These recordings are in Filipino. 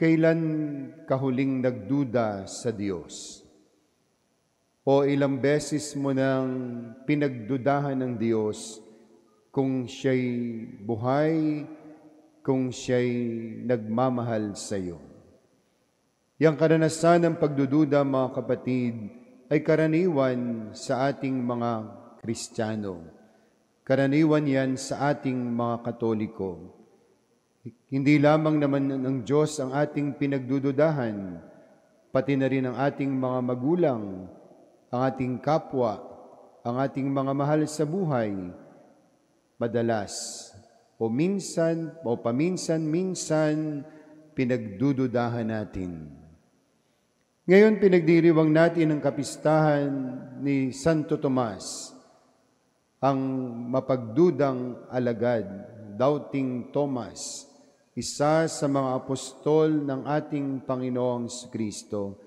Kailan ka huling nagduda sa Diyos? O ilang beses mo nang pinagdudahan ng Diyos kung Siya'y buhay, kung Siya'y nagmamahal sa iyo? Yang karanasan ng pagdududa, mga kapatid, ay karaniwan sa ating mga Kristiyano. Karaniwan yan sa ating mga Katoliko. Hindi lamang naman ng Diyos ang ating pinagdududahan, pati na rin ang ating mga magulang, ang ating kapwa, ang ating mga mahal sa buhay, madalas o minsan o paminsan-minsan pinagdududahan natin. Ngayon pinagdiriwang natin ang kapistahan ni Santo Tomas, ang mapagdudang alagad, Doubting Thomas, isa sa mga apostol ng ating Panginoong Kristo,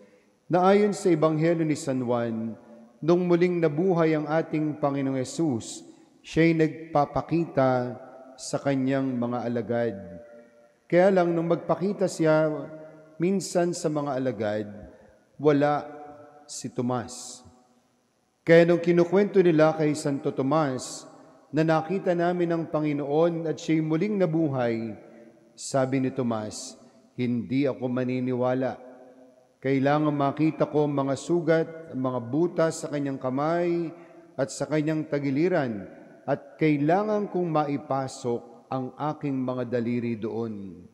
na ayon sa Ebanghelyo ni San Juan, nung muling nabuhay ang ating Panginoong Yesus, siya'y nagpapakita sa kanyang mga alagad. Kaya lang nung magpakita siya minsan sa mga alagad, wala si Tomas. Kaya nung kinukwento nila kay Santo Tomas na nakita namin ang Panginoon at siya'y muling nabuhay, sabi ni Tomas, hindi ako maniniwala. Kailangan makita ko mga sugat, mga butas sa kanyang kamay at sa kanyang tagiliran, at kailangan kong maipasok ang aking mga daliri doon.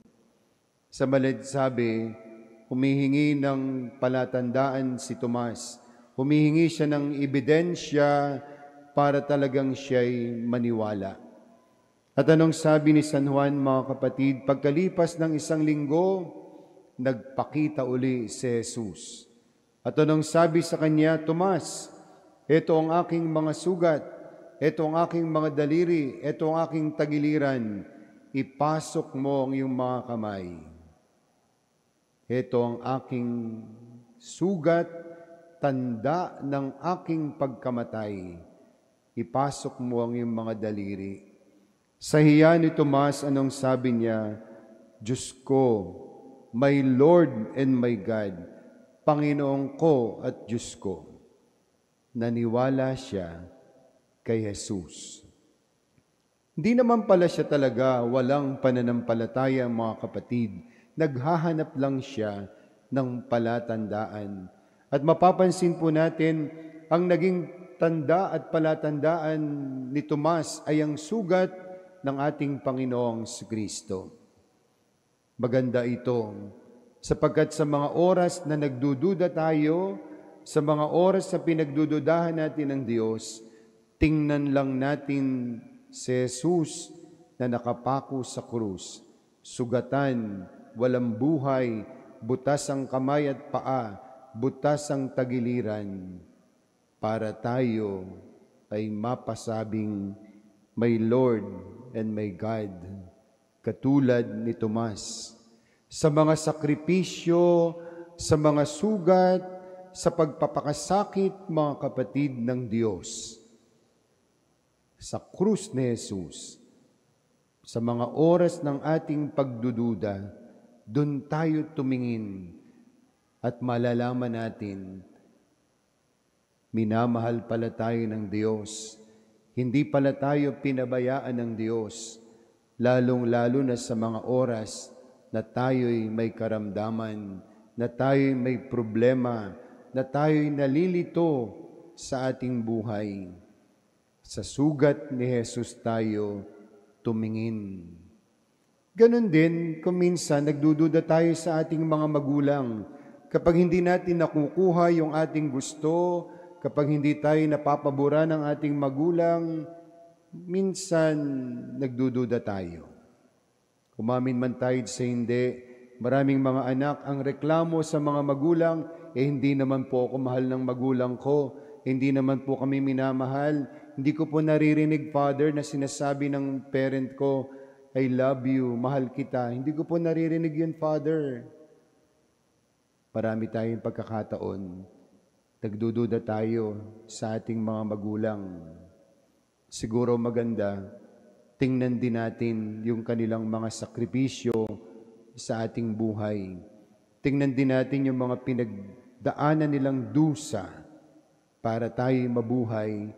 Sa malad sabi, humihingi ng palatandaan si Tomas. Humihingi siya ng ebidensya para talagang siya'y maniwala. At anong sabi ni San Juan, mga kapatid? Pagkalipas ng 1 linggo, nagpakita uli si Jesus. At anong sabi sa kanya? Tomas, ito ang aking mga sugat, ito ang aking mga daliri, ito ang aking tagiliran. Ipasok mo ang iyong mga kamay. Ito ang aking sugat, tanda ng aking pagkamatay. Ipasok mo ang iyong mga daliri. Sa hiya ni Tomas, anong sabi niya? Diyos ko, my Lord and my God, Panginoon ko at Diyos ko. Naniwala siya kay Jesus. Hindi naman pala siya talaga walang pananampalataya, mga kapatid. Naghahanap lang siya ng palatandaan. At mapapansin po natin, ang naging tanda at palatandaan ni Tomas ay ang sugat ng ating Panginoong Kristo. Maganda ito, sapagkat sa mga oras na nagdududa tayo, sa mga oras na pinagdududahan natin ng Diyos, tingnan lang natin si Jesus na nakapako sa krus, sugatan, walang buhay, butas ang kamay at paa, butas ang tagiliran, para tayo ay mapasabing, my Lord and my God, katulad ni Tomas. Sa mga sakripisyo, sa mga sugat, sa pagpapakasakit, mga kapatid ng Diyos, sa krus ni Jesus, sa mga oras ng ating pagdududa, doon tayo tumingin at malalaman natin, minamahal pala tayo ng Diyos. Hindi pala tayo pinabayaan ng Diyos, lalong-lalo na sa mga oras na tayo'y may karamdaman, na tayo'y may problema, na tayo'y nalilito sa ating buhay. Sa sugat ni Jesus tayo tumingin. Ganon din kung minsan nagdududa tayo sa ating mga magulang. Kapag hindi natin nakukuha yung ating gusto, kapag hindi tayo napapabura ng ating magulang, minsan nagdududa tayo. Umamin man tayo sa hindi, maraming mga anak ang reklamo sa mga magulang, hindi naman po ako mahal ng magulang ko, hindi naman po kami minamahal, hindi ko po naririnig, Father, na sinasabi ng parent ko, I love you, mahal kita. Hindi ko po naririnig yun, Father. Marami tayong pagkakataon, nagdududa tayo sa ating mga magulang. Siguro maganda, tingnan din natin yung kanilang mga sakripisyo sa ating buhay. Tingnan din natin yung mga pinagdaanan nilang dusa para tayo mabuhay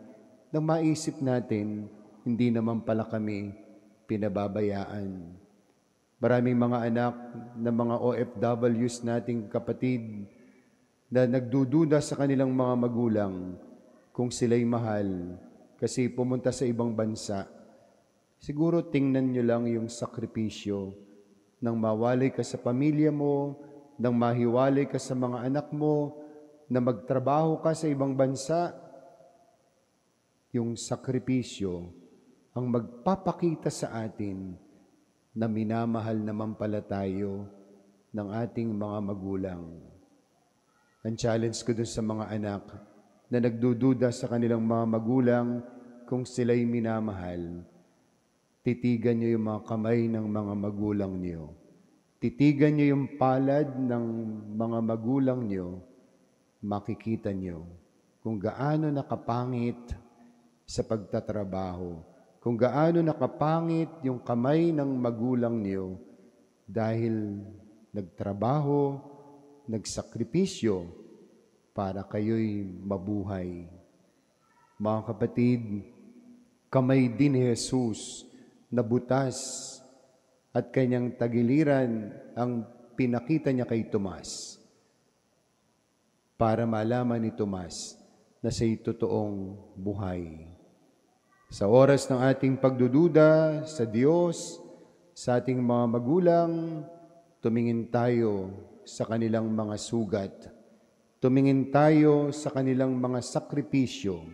nang maisip natin, hindi naman pala kami pinababayaan. Maraming mga anak ng mga OFWs nating kapatid na nagdududa sa kanilang mga magulang kung sila'y mahal kasi pumunta sa ibang bansa. Siguro tingnan nyo lang yung sakripisyo nang mawalay ka sa pamilya mo, nang mahiwalay ka sa mga anak mo, na magtrabaho ka sa ibang bansa. Yung sakripisyo ang magpapakita sa atin na minamahal naman pala tayo ng ating mga magulang. Ang challenge ko dun sa mga anak na nagdududa sa kanilang mga magulang kung sila'y minamahal, titigan niyo yung mga kamay ng mga magulang niyo. Titigan niyo yung palad ng mga magulang niyo, makikita niyo kung gaano nakapangit sa pagtatrabaho, kung gaano nakapangit yung kamay ng magulang niyo dahil nagtrabaho, nagsakripisyo para kayo'y mabuhay. Mga kapatid, kamay din ni Jesus na butas at kanyang tagiliran ang pinakita niya kay Tomas para malaman ni Tomas na siya'y totoong buhay. Sa oras ng ating pagdududa sa Diyos, sa ating mga magulang, tumingin tayo sa kanilang mga sugat. Tumingin tayo sa kanilang mga sakripisyo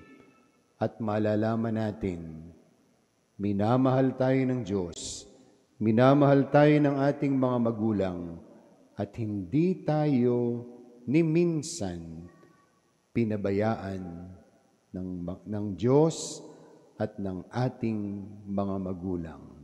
at malalaman natin, minamahal tayo ng Diyos, minamahal tayo ng ating mga magulang, at hindi tayo ni minsan pinabayaan ng Diyos at ng ating mga magulang.